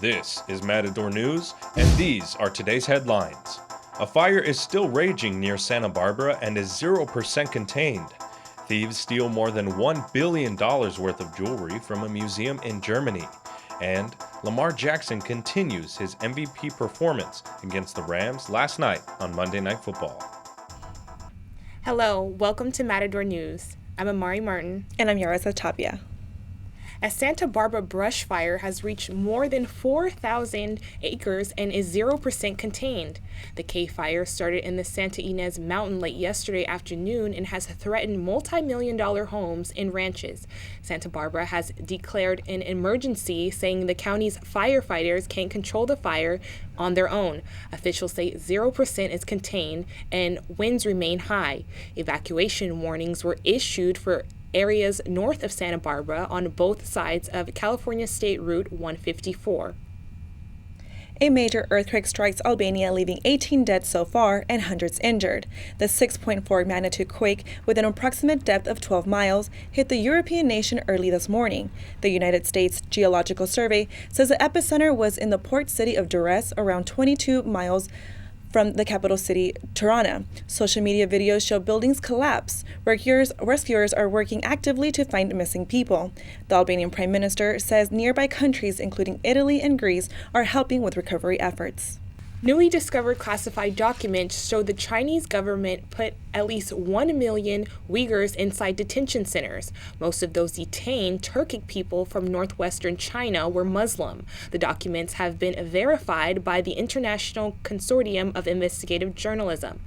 This is Matador News, and these are today's headlines. A fire is still raging near Santa Barbara and is 0% contained. Thieves steal more than $1 billion worth of jewelry from a museum in Germany. And Lamar Jackson continues his MVP performance against the Rams last night on Monday Night Football. Hello, welcome to Matador News. I'm Amari Martin. And I'm Yarazeth Tapia. A Santa Barbara brush fire has reached more than 4,000 acres and is 0% contained. The K fire started in the Santa Ynez Mountain late yesterday afternoon and has threatened multi-million-dollar homes and ranches. Santa Barbara has declared an emergency, saying the county's firefighters can't control the fire on their own. Officials say 0% is contained and winds remain high. Evacuation warnings were issued for areas north of Santa Barbara on both sides of California State Route 154. A major earthquake strikes Albania, leaving 18 dead so far and hundreds injured. The 6.4 magnitude quake, with an approximate depth of 12 miles, hit the European nation early this morning. The United States Geological Survey says the epicenter was in the port city of Dresden, around 22 miles from the capital city, Tirana. Social media videos show buildings collapse. Rescuers are working actively to find missing people. The Albanian Prime Minister says nearby countries, including Italy and Greece, are helping with recovery efforts. Newly discovered classified documents show the Chinese government put at least 1 million Uyghurs inside detention centers. Most of those detained Turkic people from northwestern China were Muslim. The documents have been verified by the International Consortium of Investigative Journalism.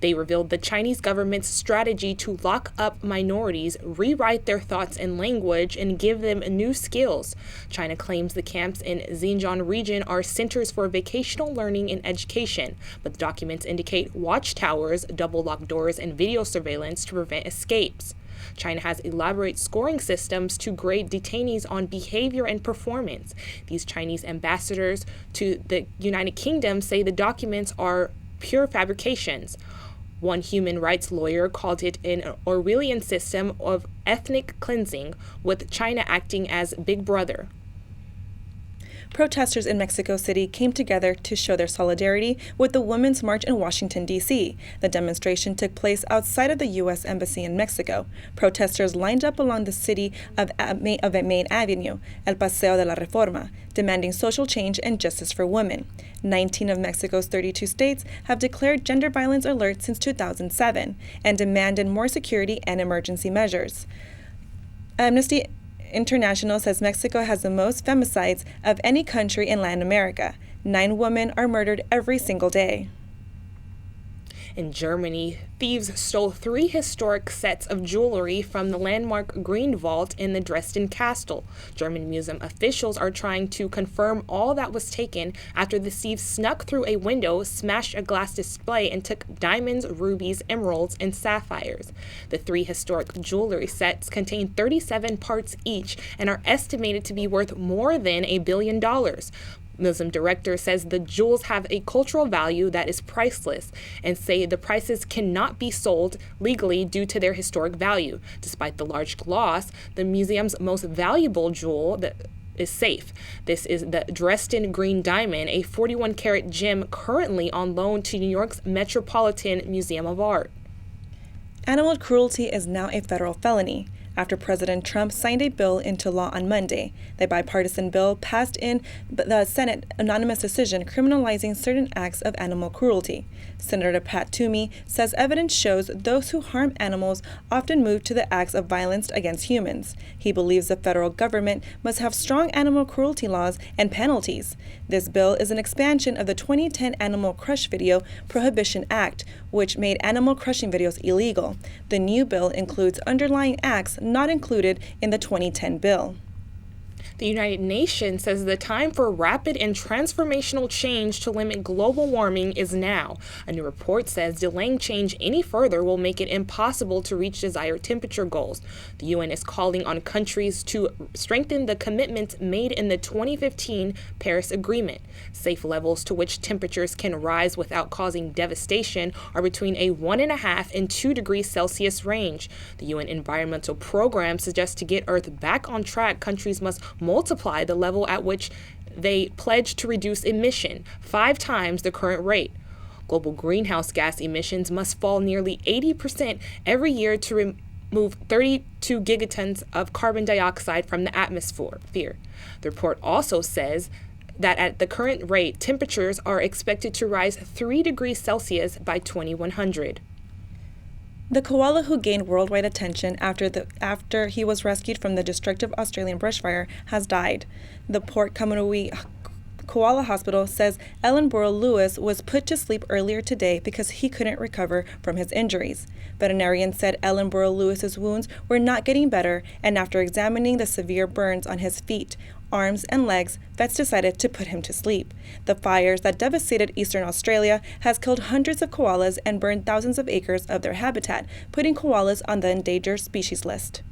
They revealed the Chinese government's strategy to lock up minorities, rewrite their thoughts and language, and give them new skills. China claims the camps in Xinjiang region are centers for vocational learning and education, but the documents indicate watchtowers, double-locked doors, and video surveillance to prevent escapes. China has elaborate scoring systems to grade detainees on behavior and performance. These Chinese ambassadors to the United Kingdom say the documents are pure fabrications. One human rights lawyer called it an Orwellian system of ethnic cleansing, with China acting as Big Brother. Protesters in Mexico City came together to show their solidarity with the Women's March in Washington, D.C. The demonstration took place outside of the U.S. Embassy in Mexico. Protesters lined up along the city of Main Avenue, El Paseo de la Reforma, demanding social change and justice for women. 19 of Mexico's 32 states have declared gender violence alert since 2007 and demanded more security and emergency measures. Amnesty International says Mexico has the most femicides of any country in Latin America. 9 women are murdered every single day. In Germany, thieves stole 3 historic sets of jewelry from the landmark Green Vault in the Dresden castle. German museum officials are trying to confirm all that was taken after the thieves snuck through a window, smashed a glass display, and took diamonds, rubies, emeralds, and sapphires. The 3 historic jewelry sets contain 37 parts each and are estimated to be worth more than $1 billion. Museum director says the jewels have a cultural value that is priceless and say the prices cannot be sold legally due to their historic value. Despite the large loss, the museum's most valuable jewel is safe. This is the Dresden Green Diamond, a 41-carat gem currently on loan to New York's Metropolitan Museum of Art. Animal cruelty is now a federal felony after President Trump signed a bill into law on Monday. The bipartisan bill passed in the Senate unanimous decision criminalizing certain acts of animal cruelty. Senator Pat Toomey says evidence shows those who harm animals often move to the acts of violence against humans. He believes the federal government must have strong animal cruelty laws and penalties. This bill is an expansion of the 2010 Animal Crush Video Prohibition Act, which made animal crushing videos illegal. The new bill includes underlying acts not included in the 2010 bill. The United Nations says the time for rapid and transformational change to limit global warming is now. A new report says delaying change any further will make it impossible to reach desired temperature goals. The UN is calling on countries to strengthen the commitments made in the 2015 Paris Agreement. Safe levels to which temperatures can rise without causing devastation are between a 1.5 and 2 degrees Celsius range. The UN Environmental Program suggests to get Earth back on track, countries must multiply the level at which they pledge to reduce emission, 5 times the current rate. Global greenhouse gas emissions must fall nearly 80% every year to remove 32 gigatons of carbon dioxide from the atmosphere. The report also says that at the current rate, temperatures are expected to rise 3 degrees Celsius by 2100. The koala who gained worldwide attention after he was rescued from the destructive Australian bushfire has died. The Port Kamunui Koala Hospital says Ellenborough Lewis was put to sleep earlier today because he couldn't recover from his injuries. Veterinarians said Ellenborough Lewis's wounds were not getting better, and after examining the severe burns on his feet, arms, and legs, vets decided to put him to sleep. The fires that devastated eastern Australia has killed hundreds of koalas and burned thousands of acres of their habitat, putting koalas on the endangered species list.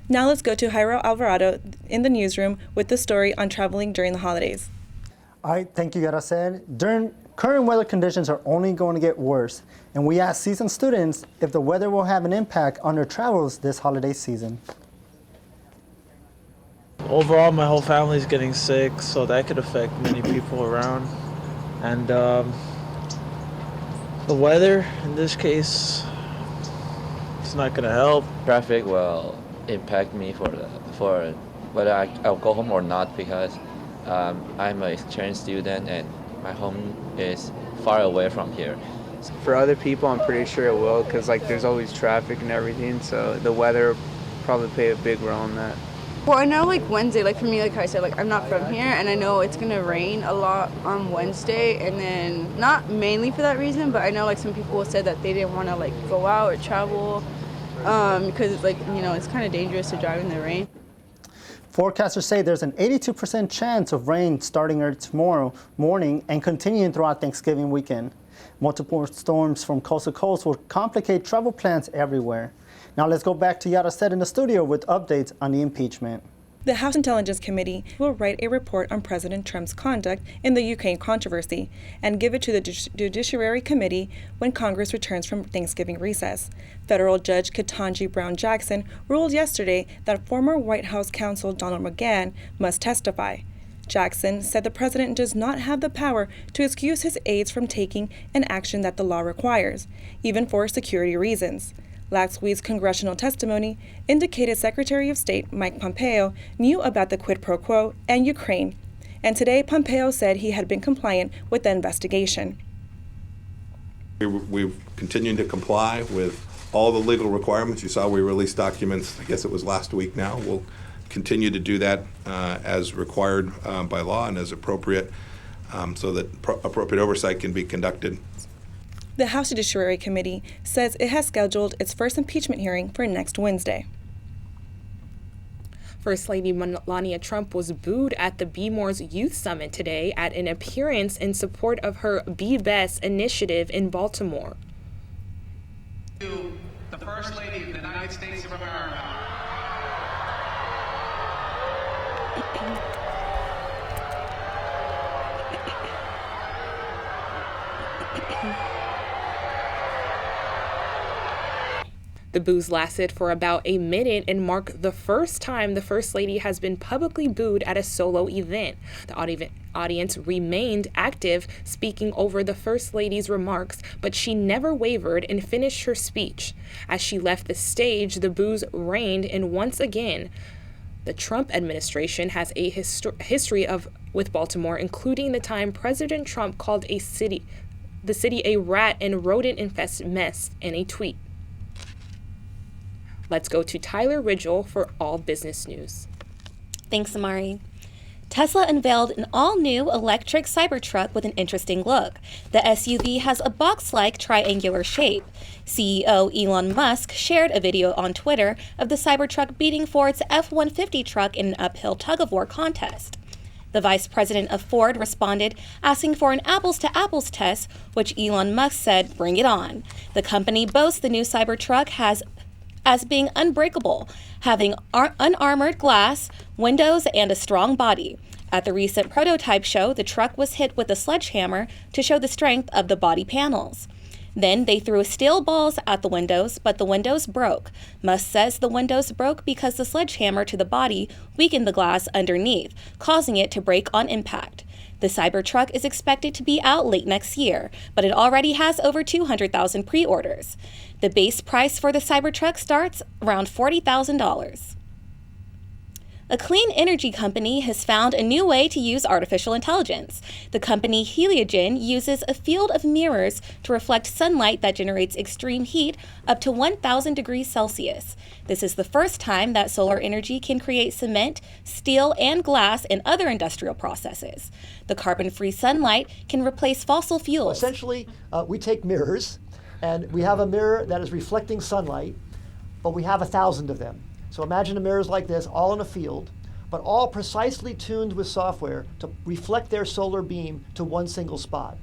Now let's go to Jairo Alvarado in the newsroom with the story on traveling during the holidays. All right, thank you, Yarazeth. Current weather conditions are only going to get worse, and we asked CSUN students if the weather will have an impact on their travels this holiday season. Overall, my whole family is getting sick, so that could affect many people around. And the weather, in this case, it's not going to help. Traffic will impact me for whether I'll go home or not, because I'm an exchange student and my home is far away from here. For other people, I'm pretty sure it will, because there's always traffic and everything, so the weather probably play a big role in that. Well, I know Wednesday, for me, I said, I'm not from here, and I know it's gonna rain a lot on Wednesday, and then not mainly for that reason, but I know some people said that they didn't want to go out or travel because it's kind of dangerous to drive in the rain. Forecasters say there's an 82% chance of rain starting tomorrow morning and continuing throughout Thanksgiving weekend. Multiple storms from coast to coast will complicate travel plans everywhere. Now let's go back to Yarazeth in the studio with updates on the impeachment. The House Intelligence Committee will write a report on President Trump's conduct in the Ukraine controversy and give it to the Judiciary Committee when Congress returns from Thanksgiving recess. Federal Judge Ketanji Brown Jackson ruled yesterday that former White House counsel Donald McGahn must testify. Jackson said the president does not have the power to excuse his aides from taking an action that the law requires, even for security reasons. Last week's congressional testimony indicated Secretary of State Mike Pompeo knew about the quid pro quo and Ukraine, and today Pompeo said he had been compliant with the investigation. We've continued to comply with all the legal requirements. You saw we released documents, I guess it was last week now. We'll continue to do that as required by law and as appropriate, so that appropriate oversight can be conducted. The House Judiciary Committee says it has scheduled its first impeachment hearing for next Wednesday. First Lady Melania Trump was booed at the Be More's Youth Summit today at an appearance in support of her Be Best initiative in Baltimore. To the First Lady of the United States of America. The boos lasted for about a minute and marked the first time the First Lady has been publicly booed at a solo event. The audience remained active, speaking over the First Lady's remarks, but she never wavered and finished her speech. As she left the stage, the boos reigned, and once again, the Trump administration has a history with Baltimore, including the time President Trump called the city a rat and rodent-infested mess in a tweet. Let's go to Tyler Ridgle for all business news. Thanks, Amari. Tesla unveiled an all-new electric Cybertruck with an interesting look. The SUV has a box-like triangular shape. CEO Elon Musk shared a video on Twitter of the Cybertruck beating Ford's F-150 truck in an uphill tug-of-war contest. The vice president of Ford responded, asking for an apples-to-apples test, which Elon Musk said, "Bring it on." The company boasts the new Cybertruck as being unbreakable, having unarmored glass, windows, and a strong body. At the recent prototype show, the truck was hit with a sledgehammer to show the strength of the body panels. Then they threw steel balls at the windows, but the windows broke. Musk says the windows broke because the sledgehammer to the body weakened the glass underneath, causing it to break on impact. The Cybertruck is expected to be out late next year, but it already has over 200,000 pre-orders. The base price for the Cybertruck starts around $40,000. A clean energy company has found a new way to use artificial intelligence. The company Heliogen uses a field of mirrors to reflect sunlight that generates extreme heat up to 1,000 degrees Celsius. This is the first time that solar energy can create cement, steel, and glass in other industrial processes. The carbon-free sunlight can replace fossil fuels. Essentially, we take mirrors, and we have a mirror that is reflecting sunlight, but we have 1,000 of them. So imagine the mirrors like this, all in a field, but all precisely tuned with software to reflect their solar beam to one single spot.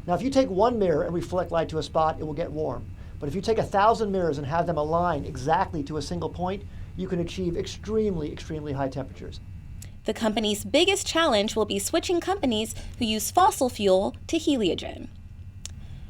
Now, if you take one mirror and reflect light to a spot, it will get warm. But if you take 1,000 mirrors and have them align exactly to a single point, you can achieve extremely, extremely high temperatures. The company's biggest challenge will be switching companies who use fossil fuel to Heliogen.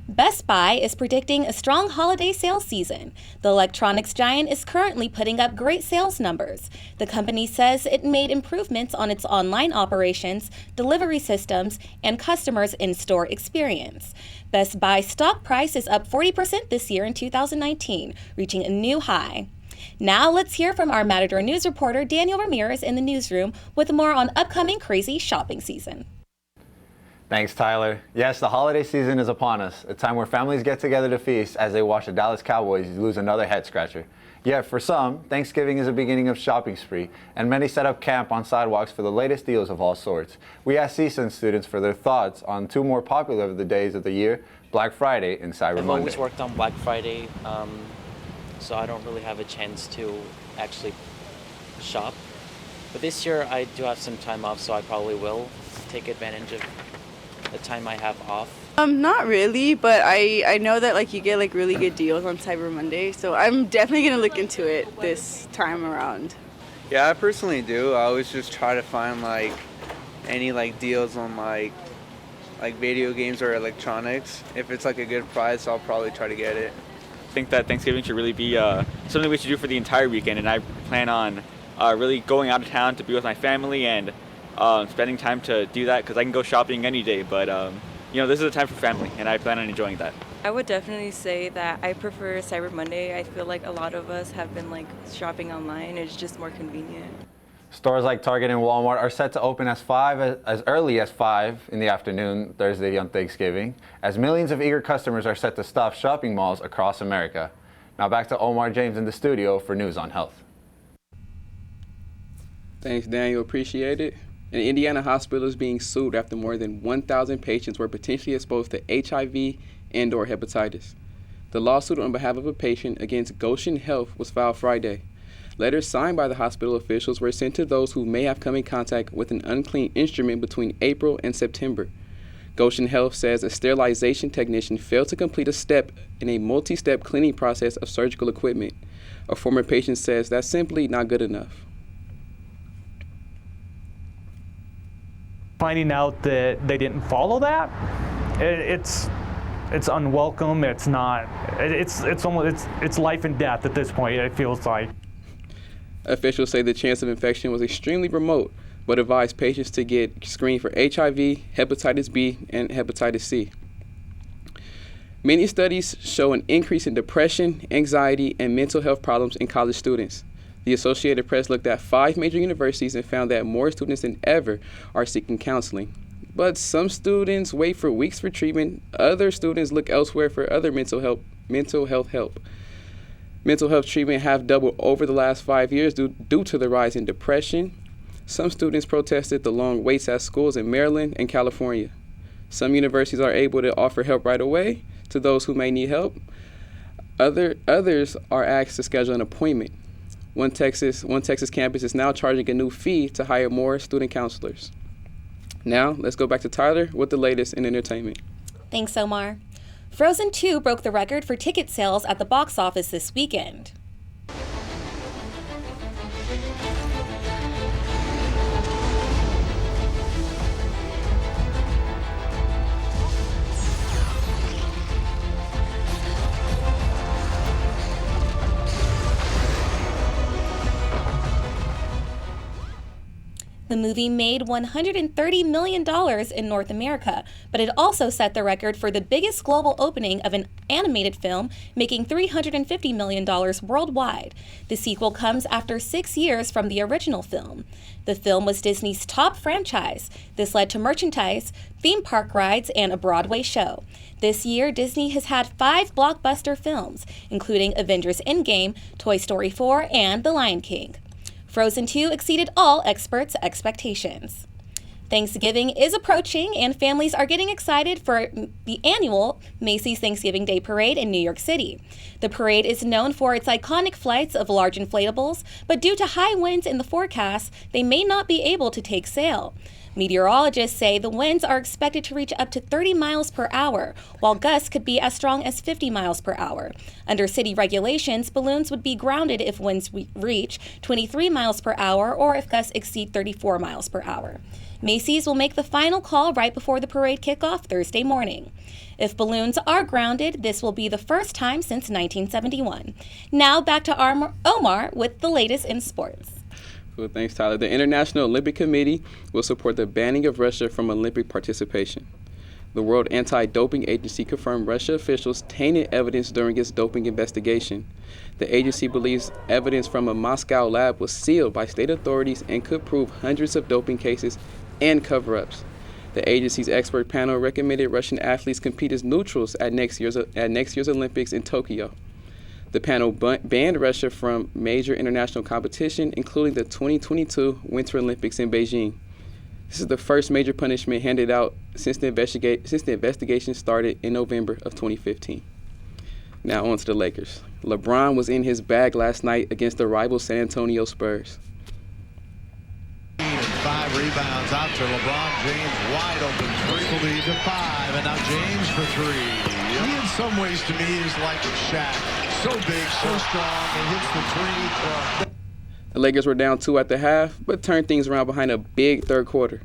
Best Buy is predicting a strong holiday sales season. The electronics giant is currently putting up great sales numbers. The company says it made improvements on its online operations, delivery systems, and customers' in-store experience. Best Buy stock price is up 40% this year in 2019, reaching a new high. Now let's hear from our Matador News reporter Daniel Ramirez in the newsroom with more on upcoming crazy shopping season. Thanks, Tyler. Yes, the holiday season is upon us, a time where families get together to feast as they watch the Dallas Cowboys lose another head-scratcher. Yet, for some, Thanksgiving is the beginning of shopping spree, and many set up camp on sidewalks for the latest deals of all sorts. We asked CSUN students for their thoughts on two more popular of the days of the year, Black Friday and Cyber Monday. I've always worked on Black Friday, so I don't really have a chance to actually shop. But this year, I do have some time off, so I probably will take advantage of the time I have off. Not really, but I know that like you get like really good deals on Cyber Monday, so I'm definitely gonna look into it this time around. Yeah, I personally do. I always just try to find like any like deals on like video games or electronics. If it's like a good price, I'll probably try to get it. I think that Thanksgiving should really be something we should do for the entire weekend, and I plan on really going out of town to be with my family and spending time to do that, because I can go shopping any day, but this is a time for family, and I plan on enjoying that. I would definitely say that I prefer Cyber Monday. I feel like a lot of us have been like shopping online. It's just more convenient. Stores like Target and Walmart are set to open as early as 5 in the afternoon Thursday on Thanksgiving, as millions of eager customers are set to stuff shopping malls across America. Now back to Omar James in the studio for News on Health. Thanks, Daniel. Appreciate it. An Indiana hospital is being sued after more than 1,000 patients were potentially exposed to HIV and/or hepatitis. The lawsuit on behalf of a patient against Goshen Health was filed Friday. Letters signed by the hospital officials were sent to those who may have come in contact with an unclean instrument between April and September. Goshen Health says a sterilization technician failed to complete a step in a multi-step cleaning process of surgical equipment. A former patient says that's simply not good enough. Finding out that they didn't follow that, it's unwelcome. It's not. It's life and death at this point. It feels like. Officials say the chance of infection was extremely remote, but advised patients to get screened for HIV, hepatitis B, and hepatitis C. Many studies show an increase in depression, anxiety, and mental health problems in college students. The Associated Press looked at 5 major universities and found that more students than ever are seeking counseling. But some students wait for weeks for treatment. Other students look elsewhere for other mental health help. Mental health treatment have doubled over the last 5 years due to the rise in depression. Some students protested the long waits at schools in Maryland and California. Some universities are able to offer help right away to those who may need help. Others are asked to schedule an appointment. One Texas campus is now charging a new fee to hire more student counselors. Now, let's go back to Tyler with the latest in entertainment. Thanks, Omar. Frozen 2 broke the record for ticket sales at the box office this weekend. The movie made $130 million in North America, but it also set the record for the biggest global opening of an animated film, making $350 million worldwide. The sequel comes after 6 years from the original film. The film was Disney's top franchise. This led to merchandise, theme park rides, and a Broadway show. This year, Disney has had 5 blockbuster films, including Avengers Endgame, Toy Story 4, and The Lion King. Frozen 2 exceeded all experts' expectations. Thanksgiving is approaching, and families are getting excited for the annual Macy's Thanksgiving Day Parade in New York City. The parade is known for its iconic flights of large inflatables, but due to high winds in the forecast, they may not be able to take sail. Meteorologists say the winds are expected to reach up to 30 miles per hour, while gusts could be as strong as 50 miles per hour. Under city regulations, balloons would be grounded if winds reach 23 miles per hour or if gusts exceed 34 miles per hour. Macy's will make the final call right before the parade kickoff Thursday morning. If balloons are grounded, this will be the first time since 1971. Now back to Omar with the latest in sports. Well, thanks, Tyler. The International Olympic Committee will support the banning of Russia from Olympic participation. The World Anti-Doping Agency confirmed Russia officials tainted evidence during its doping investigation. The agency believes evidence from a Moscow lab was sealed by state authorities and could prove hundreds of doping cases and cover-ups. The agency's expert panel recommended Russian athletes compete as neutrals at next year's Olympics in Tokyo. The panel banned Russia from major international competition, including the 2022 Winter Olympics in Beijing. This is the first major punishment handed out since the investigation started in November of 2015. Now on to the Lakers. LeBron was in his bag last night against the rival San Antonio Spurs. 5 rebounds out to LeBron James, wide open 3, lead to 5, and now James for 3. He in some ways to me is like Shaq. So big, so strong, and hits the 3. The Lakers were down 2 at the half, but turned things around behind a big third quarter.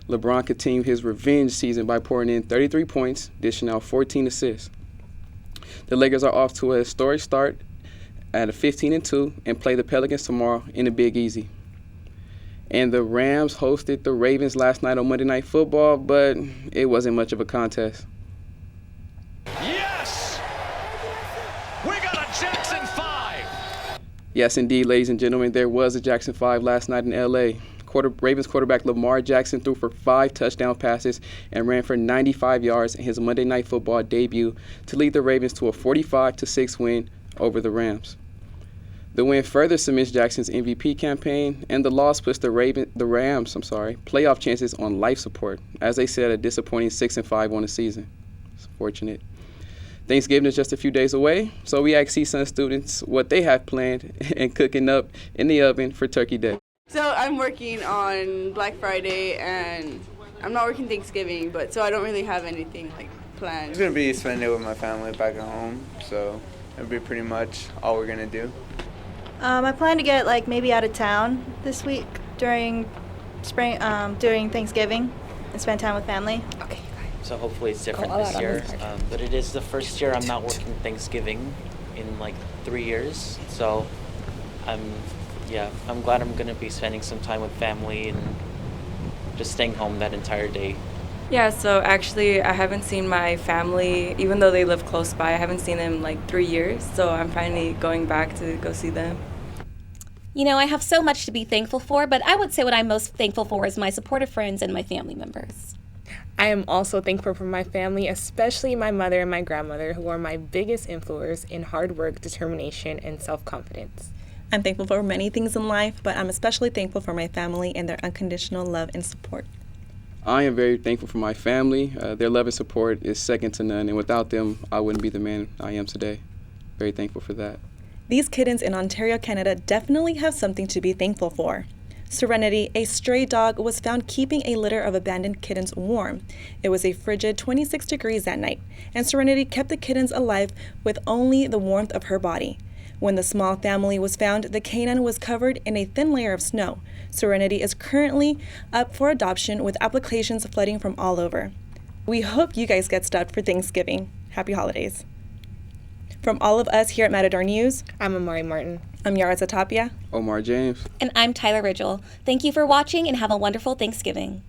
LeBron continued his revenge season by pouring in 33 points, dishing out 14 assists. The Lakers are off to a historic start at a 15-2 and play the Pelicans tomorrow in the Big Easy. And the Rams hosted the Ravens last night on Monday Night Football, but it wasn't much of a contest. Yes! We got a Jackson 5! Yes, indeed, ladies and gentlemen, there was a Jackson 5 last night in L.A. Ravens quarterback Lamar Jackson threw for 5 touchdown passes and ran for 95 yards in his Monday Night Football debut to lead the Ravens to a 45-6 win over the Rams. The win further cements Jackson's MVP campaign, and the loss puts the Rams' playoff chances on life support, as they set a disappointing 6-5 on the season. It's fortunate. Thanksgiving is just a few days away, so we asked CSUN students what they have planned and cooking up in the oven for Turkey Day. So I'm working on Black Friday, and I'm not working Thanksgiving, but so I don't really have anything planned. It's gonna be spending it with my family back at home, so that'll be pretty much all we're gonna do. I plan to get maybe out of town this week during during Thanksgiving and spend time with family. Okay. So hopefully it's different this year. But it is the first year I'm not working Thanksgiving in 3 years. So I'm glad I'm gonna be spending some time with family and just staying home that entire day. Yeah, so actually I haven't seen my family, even though they live close by. I haven't seen them 3 years, so I'm finally going back to go see them. You know, I have so much to be thankful for, but I would say what I'm most thankful for is my supportive friends and my family members. I am also thankful for my family, especially my mother and my grandmother, who are my biggest influencers in hard work, determination, and self-confidence. I'm thankful for many things in life, but I'm especially thankful for my family and their unconditional love and support. I am very thankful for my family. Their love and support is second to none, and without them, I wouldn't be the man I am today. Very thankful for that. These kittens in Ontario, Canada definitely have something to be thankful for. Serenity, a stray dog, was found keeping a litter of abandoned kittens warm. It was a frigid 26 degrees that night, and Serenity kept the kittens alive with only the warmth of her body. When the small family was found, the canine was covered in a thin layer of snow. Serenity is currently up for adoption with applications flooding from all over. We hope you guys get stuffed for Thanksgiving. Happy holidays. From all of us here at Matador News, I'm Amari Martin. I'm Yarazeth Tapia. Omar James. And I'm Tyler Ridgle. Thank you for watching and have a wonderful Thanksgiving.